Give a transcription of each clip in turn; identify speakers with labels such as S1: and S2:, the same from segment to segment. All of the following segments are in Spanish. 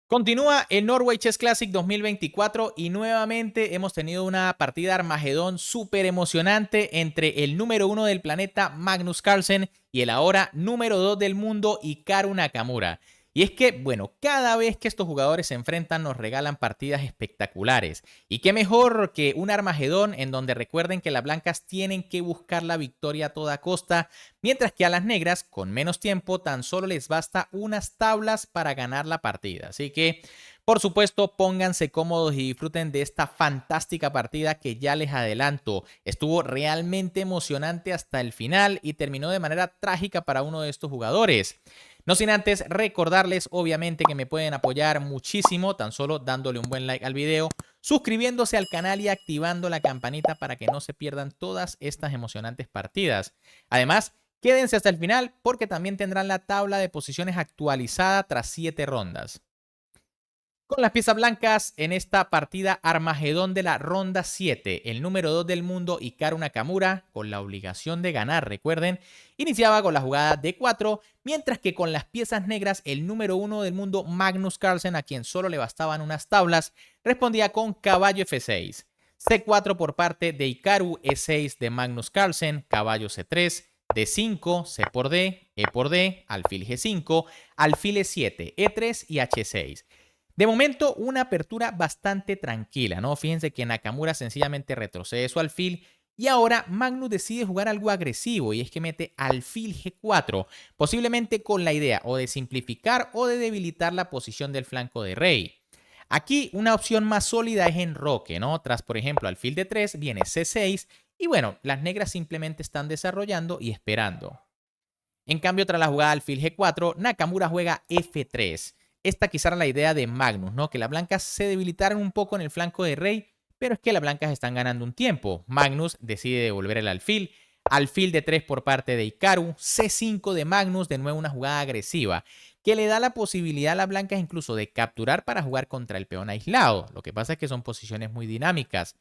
S1: Continúa el Norway Chess Classic 2024 y nuevamente hemos tenido una partida Armagedón súper emocionante entre el número 1 del planeta Magnus Carlsen y el ahora número 2 del mundo Hikaru Nakamura. Y es que, bueno, cada vez que estos jugadores se enfrentan nos regalan partidas espectaculares. Y qué mejor que un Armagedón en donde recuerden que las blancas tienen que buscar la victoria a toda costa, mientras que a las negras, con menos tiempo, tan solo les basta unas tablas para ganar la partida. Así que, por supuesto, pónganse cómodos y disfruten de esta fantástica partida que ya les adelanto. Estuvo realmente emocionante hasta el final y terminó de manera trágica para uno de estos jugadores. No sin antes recordarles, obviamente, que me pueden apoyar muchísimo, tan solo dándole un buen like al video, suscribiéndose al canal y activando la campanita para que no se pierdan todas estas emocionantes partidas. Además, quédense hasta el final porque también tendrán la tabla de posiciones actualizada tras 7 rondas. Con las piezas blancas en esta partida Armagedón de la ronda 7, el número 2 del mundo Hikaru Nakamura, con la obligación de ganar, recuerden, iniciaba con la jugada D4, mientras que con las piezas negras el número 1 del mundo Magnus Carlsen, a quien solo le bastaban unas tablas, respondía con caballo F6, C4 por parte de Hikaru, E6 de Magnus Carlsen, caballo C3, D5, C por D, E por D, alfil G5, alfil E7, E3 y H6. De momento, una apertura bastante tranquila, ¿no? Fíjense que Nakamura sencillamente retrocede su alfil y ahora Magnus decide jugar algo agresivo y es que mete alfil G4, posiblemente con la idea o de simplificar o de debilitar la posición del flanco de rey. Aquí una opción más sólida es enroque, ¿no? Tras, por ejemplo, alfil D3 viene C6 y bueno, las negras simplemente están desarrollando y esperando. En cambio, tras la jugada alfil G4, Nakamura juega F3. Esta quizá era la idea de Magnus, ¿no? Que las blancas se debilitaran un poco en el flanco de rey, pero es que las blancas están ganando un tiempo. Magnus decide devolver el alfil de 3 por parte de Hikaru, C5 de Magnus, de nuevo una jugada agresiva, que le da la posibilidad a las blancas incluso de capturar para jugar contra el peón aislado. Lo que pasa es que son posiciones muy dinámicas.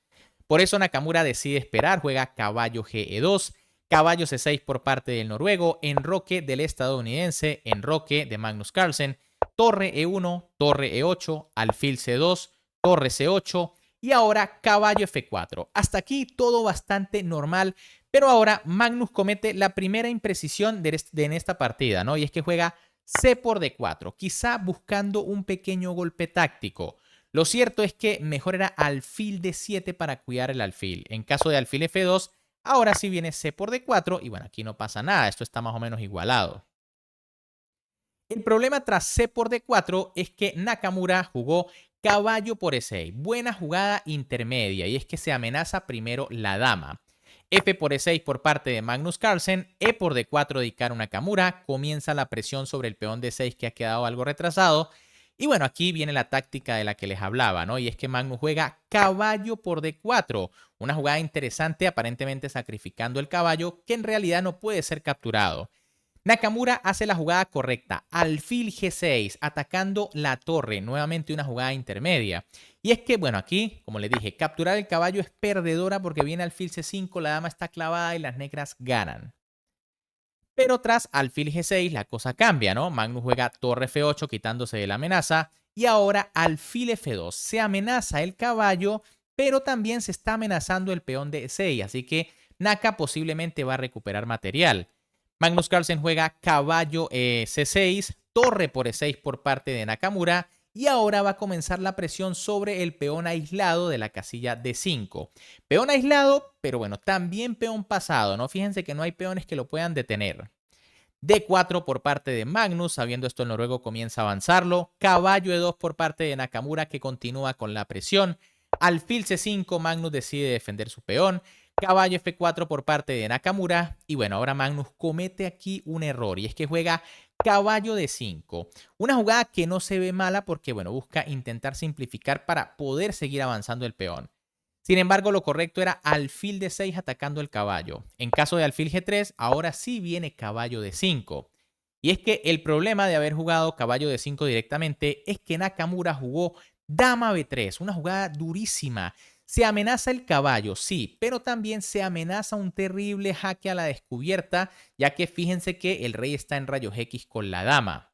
S1: Por eso Nakamura decide esperar, juega caballo GE2, caballo C6 por parte del noruego, enroque del estadounidense, enroque de Magnus Carlsen, torre E1, torre E8, alfil C2, torre C8 y ahora caballo F4. Hasta aquí todo bastante normal, pero ahora Magnus comete la primera imprecisión en esta partida, ¿no? Y es que juega C por D4, quizá buscando un pequeño golpe táctico. Lo cierto es que mejor era alfil D7 para cuidar el alfil. En caso de alfil F2, ahora sí viene C por D4 y bueno, aquí no pasa nada, esto está más o menos igualado. El problema tras C por D4 es que Nakamura jugó caballo por E6. Buena jugada intermedia y es que se amenaza primero la dama. F por E6 por parte de Magnus Carlsen, E por D4 de Hikaru Nakamura, comienza la presión sobre el peón D6 que ha quedado algo retrasado. Y bueno, aquí viene la táctica de la que les hablaba, ¿no? Y es que Magnus juega caballo por D4, una jugada interesante aparentemente sacrificando el caballo que en realidad no puede ser capturado. Nakamura hace la jugada correcta, alfil G6, atacando la torre, nuevamente una jugada intermedia. Y es que, bueno, aquí, como les dije, capturar el caballo es perdedora porque viene alfil C5, la dama está clavada y las negras ganan. Pero tras alfil G6 la cosa cambia, ¿no? Magnus juega torre F8 quitándose de la amenaza y ahora alfil F2. Se amenaza el caballo, pero también se está amenazando el peón de E6, así que Naka posiblemente va a recuperar material. Magnus Carlsen juega caballo C6, torre por E6 por parte de Nakamura y ahora va a comenzar la presión sobre el peón aislado de la casilla D5. Peón aislado, pero bueno, también peón pasado, ¿no? Fíjense que no hay peones que lo puedan detener. D4 por parte de Magnus, sabiendo esto el noruego comienza a avanzarlo. Caballo E2 por parte de Nakamura que continúa con la presión. Alfil C5, Magnus decide defender su peón. Caballo F4 por parte de Nakamura. Y bueno, ahora Magnus comete aquí un error y es que juega caballo D5. Una jugada que no se ve mala porque, bueno, busca intentar simplificar para poder seguir avanzando el peón. Sin embargo, lo correcto era alfil D6 atacando el caballo. En caso de alfil G3, ahora sí viene caballo D5. Y es que el problema de haber jugado caballo D5 directamente es que Nakamura jugó dama B3, una jugada durísima. Se amenaza el caballo, sí, pero también se amenaza un terrible jaque a la descubierta, ya que fíjense que el rey está en rayos X con la dama.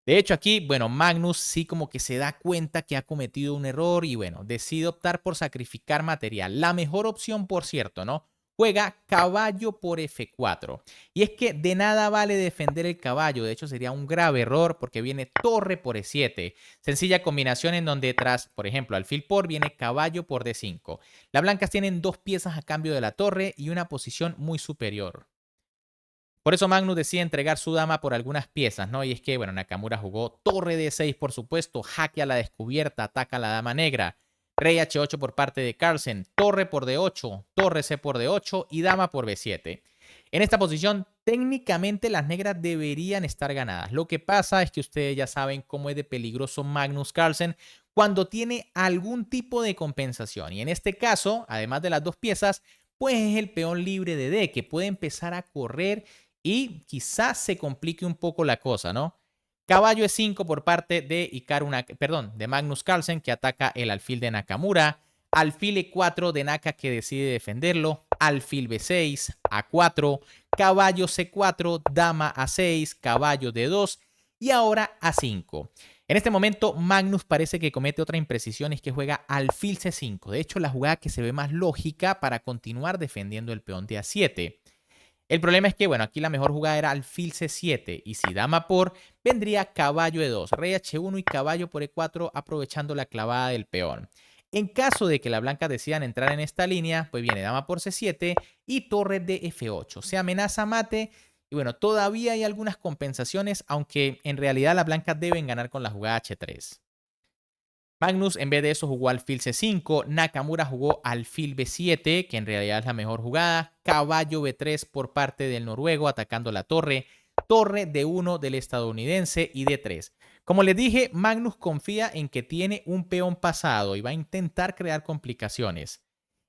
S1: De hecho, aquí, bueno, Magnus sí como que se da cuenta que ha cometido un error y bueno, decide optar por sacrificar material. La mejor opción, por cierto, ¿no? Juega caballo por F4. Y es que de nada vale defender el caballo. De hecho, sería un grave error porque viene torre por E7. Sencilla combinación en donde tras, por ejemplo, alfil por viene caballo por D5. Las blancas tienen dos piezas a cambio de la torre y una posición muy superior. Por eso Magnus decide entregar su dama por algunas piezas, ¿no? Y es que, bueno, Nakamura jugó torre D6, por supuesto, jaque a la descubierta, ataca a la dama negra, rey H8 por parte de Carlsen, torre por D8, torre C por D8 y dama por B7. En esta posición, técnicamente las negras deberían estar ganadas. Lo que pasa es que ustedes ya saben cómo es de peligroso Magnus Carlsen cuando tiene algún tipo de compensación. Y en este caso, además de las dos piezas, pues es el peón libre de D que puede empezar a correr y quizás se complique un poco la cosa, ¿no? Caballo E5 por parte de de Magnus Carlsen, que ataca el alfil de Nakamura. Alfil E4 de Naka, que decide defenderlo. Alfil B6, A4, caballo C4, dama A6, caballo D2 y ahora A5. En este momento, Magnus parece que comete otra imprecisión, es que juega alfil C5. De hecho, la jugada que se ve más lógica para continuar defendiendo el peón de A7. El problema es que, bueno, aquí la mejor jugada era alfil C7 y si dama por, vendría caballo E2, rey H1 y caballo por E4 aprovechando la clavada del peón. En caso de que las blancas decidan entrar en esta línea, pues viene dama por C7 y torre de F8. Se amenaza mate y bueno, todavía hay algunas compensaciones, aunque en realidad las blancas deben ganar con la jugada H3. Magnus en vez de eso jugó alfil C5, Nakamura jugó alfil B7, que en realidad es la mejor jugada, caballo B3 por parte del noruego atacando la torre, torre D1 del estadounidense y D3. Como les dije, Magnus confía en que tiene un peón pasado y va a intentar crear complicaciones.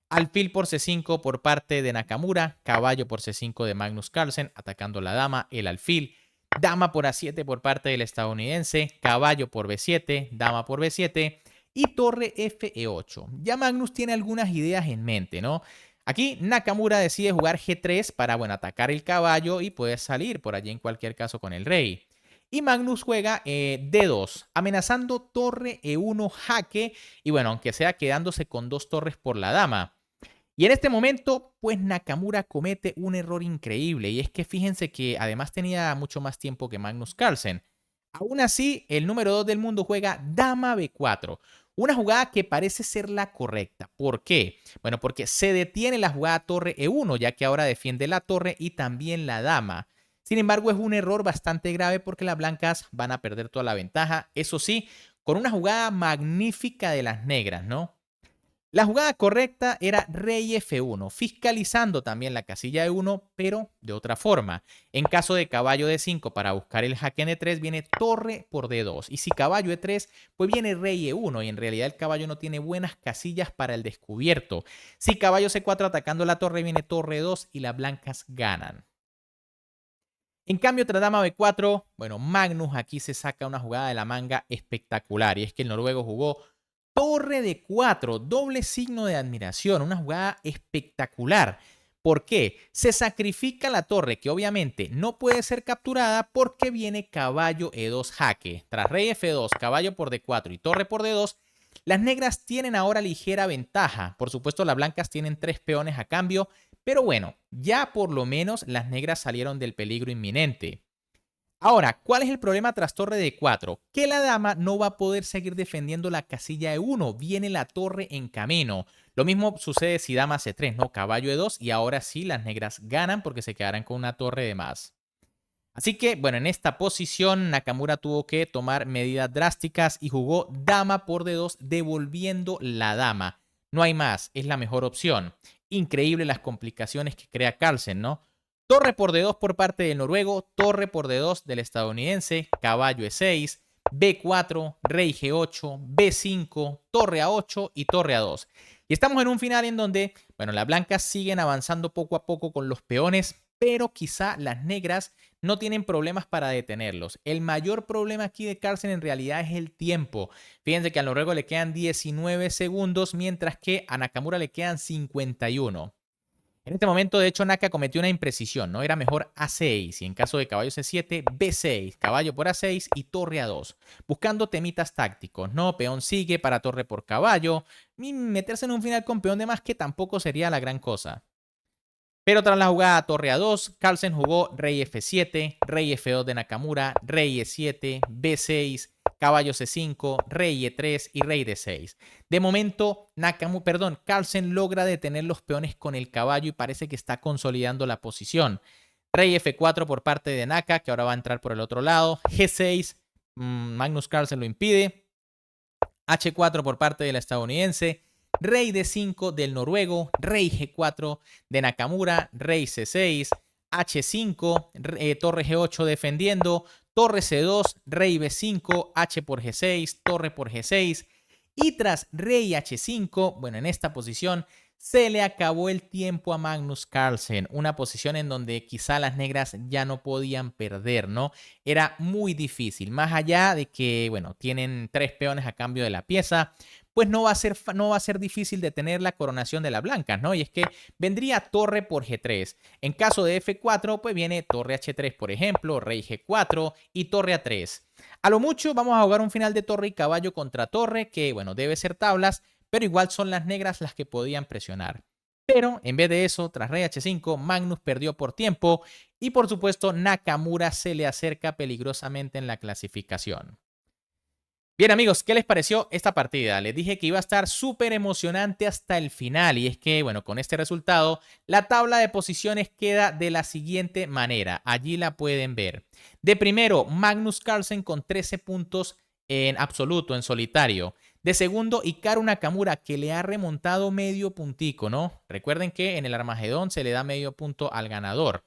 S1: Alfil por C5 por parte de Nakamura, caballo por C5 de Magnus Carlsen atacando la dama, el alfil, dama por A7 por parte del estadounidense, caballo por B7, dama por B7 y torre FE8. Ya Magnus tiene algunas ideas en mente, ¿no? Aquí Nakamura decide jugar G3 para, bueno, atacar el caballo y puede salir por allí en cualquier caso con el rey. Y Magnus juega D2, amenazando torre E1 jaque y, bueno, aunque sea quedándose con dos torres por la dama. Y en este momento, pues Nakamura comete un error increíble y es que fíjense que además tenía mucho más tiempo que Magnus Carlsen. Aún así, el número 2 del mundo juega dama B4, una jugada que parece ser la correcta. ¿Por qué? Bueno, porque se detiene la jugada torre E1, ya que ahora defiende la torre y también la dama. Sin embargo, es un error bastante grave porque las blancas van a perder toda la ventaja. Eso sí, con una jugada magnífica de las negras, ¿no? La jugada correcta era rey F1, fiscalizando también la casilla E1, pero de otra forma. En caso de caballo D5 para buscar el jaque en E3 viene torre por D2. Y si caballo E3, pues viene rey E1 y en realidad el caballo no tiene buenas casillas para el descubierto. Si caballo C4 atacando la torre viene torre 2 y las blancas ganan. En cambio, tras dama B4, bueno, Magnus aquí se saca una jugada de la manga espectacular y es que el noruego jugó torre de 4, doble signo de admiración, una jugada espectacular. ¿Por qué? Se sacrifica la torre que obviamente no puede ser capturada porque viene caballo E2 jaque. Tras rey F2, caballo por D4 y torre por D2, las negras tienen ahora ligera ventaja. Por supuesto, las blancas tienen 3 peones a cambio, pero bueno, ya por lo menos las negras salieron del peligro inminente. Ahora, ¿cuál es el problema tras torre de 4? Que la dama no va a poder seguir defendiendo la casilla E1, viene la torre en camino. Lo mismo sucede si dama C3, ¿no? Caballo E2 y ahora sí las negras ganan porque se quedarán con una torre de más. Así que, bueno, en esta posición Nakamura tuvo que tomar medidas drásticas y jugó dama por D2 devolviendo la dama. No hay más, es la mejor opción. Increíble las complicaciones que crea Carlsen, ¿no? Torre por D2 por parte del noruego, torre por D2 del estadounidense, caballo E6, B4, rey G8, B5, torre A8 y torre A2. Y estamos en un final en donde, bueno, las blancas siguen avanzando poco a poco con los peones, pero quizá las negras no tienen problemas para detenerlos. El mayor problema aquí de Carlsen en realidad es el tiempo. Fíjense que al noruego le quedan 19 segundos, mientras que a Nakamura le quedan 51. En este momento, de hecho, Naka cometió una imprecisión, ¿no? Era mejor A6 y en caso de caballo C7, B6, caballo por A6 y torre A2, buscando temitas tácticos, ¿no? Peón sigue para torre por caballo y meterse en un final con peón de más que tampoco sería la gran cosa. Pero tras la jugada torre A2, Carlsen jugó rey F7, rey F2 de Nakamura, rey E7, B6, caballo C5, rey E3 y rey D6. De momento, Carlsen logra detener los peones con el caballo y parece que está consolidando la posición. Rey F4 por parte de Naka, que ahora va a entrar por el otro lado. G6, Magnus Carlsen lo impide. H4 por parte del estadounidense. Rey D5 del noruego, rey G4 de Nakamura, rey C6, H5, torre G8 defendiendo, torre C2, rey B5, H por G6, torre por G6 y tras rey H5, bueno, en esta posición se le acabó el tiempo a Magnus Carlsen, una posición en donde quizá las negras ya no podían perder, ¿no? Era muy difícil, más allá de que, bueno, tienen 3 peones a cambio de la pieza, pues no va a ser difícil detener la coronación de las blancas, ¿no? Y es que vendría torre por G3. En caso de F4, pues viene torre H3, por ejemplo, rey G4 y torre A3. A lo mucho vamos a jugar un final de torre y caballo contra torre, que, bueno, debe ser tablas, pero igual son las negras las que podían presionar. Pero en vez de eso, tras rey H5, Magnus perdió por tiempo y por supuesto Nakamura se le acerca peligrosamente en la clasificación. Bien amigos, ¿qué les pareció esta partida? Les dije que iba a estar súper emocionante hasta el final y es que, bueno, con este resultado, la tabla de posiciones queda de la siguiente manera. Allí la pueden ver. De primero, Magnus Carlsen con 13 puntos en absoluto, en solitario. De segundo, Hikaru Nakamura, que le ha remontado medio puntico, ¿no? Recuerden que en el Armagedón se le da medio punto al ganador.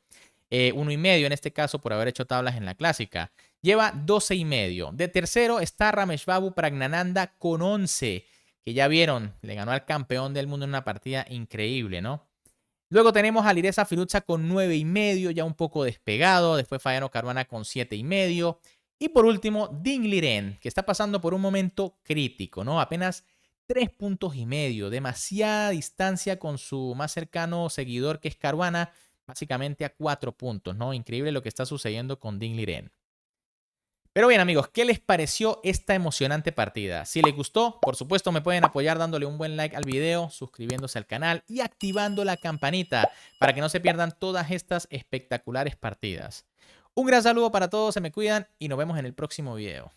S1: 1,5 en este caso por haber hecho tablas en la clásica. Lleva 12,5. De tercero está Rameshbabu Pragnananda con 11, que ya vieron, le ganó al campeón del mundo en una partida increíble, ¿no? Luego tenemos a Alireza Firuza con 9,5, ya un poco despegado. Después Fabiano Caruana con 7,5. Y por último, Ding Liren, que está pasando por un momento crítico, ¿no? Apenas 3,5 puntos. Demasiada distancia con su más cercano seguidor, que es Caruana, básicamente a 4 puntos, ¿no? Increíble lo que está sucediendo con Ding Liren. Pero bien amigos, ¿qué les pareció esta emocionante partida? Si les gustó, por supuesto me pueden apoyar dándole un buen like al video, suscribiéndose al canal y activando la campanita para que no se pierdan todas estas espectaculares partidas. Un gran saludo para todos, se me cuidan y nos vemos en el próximo video.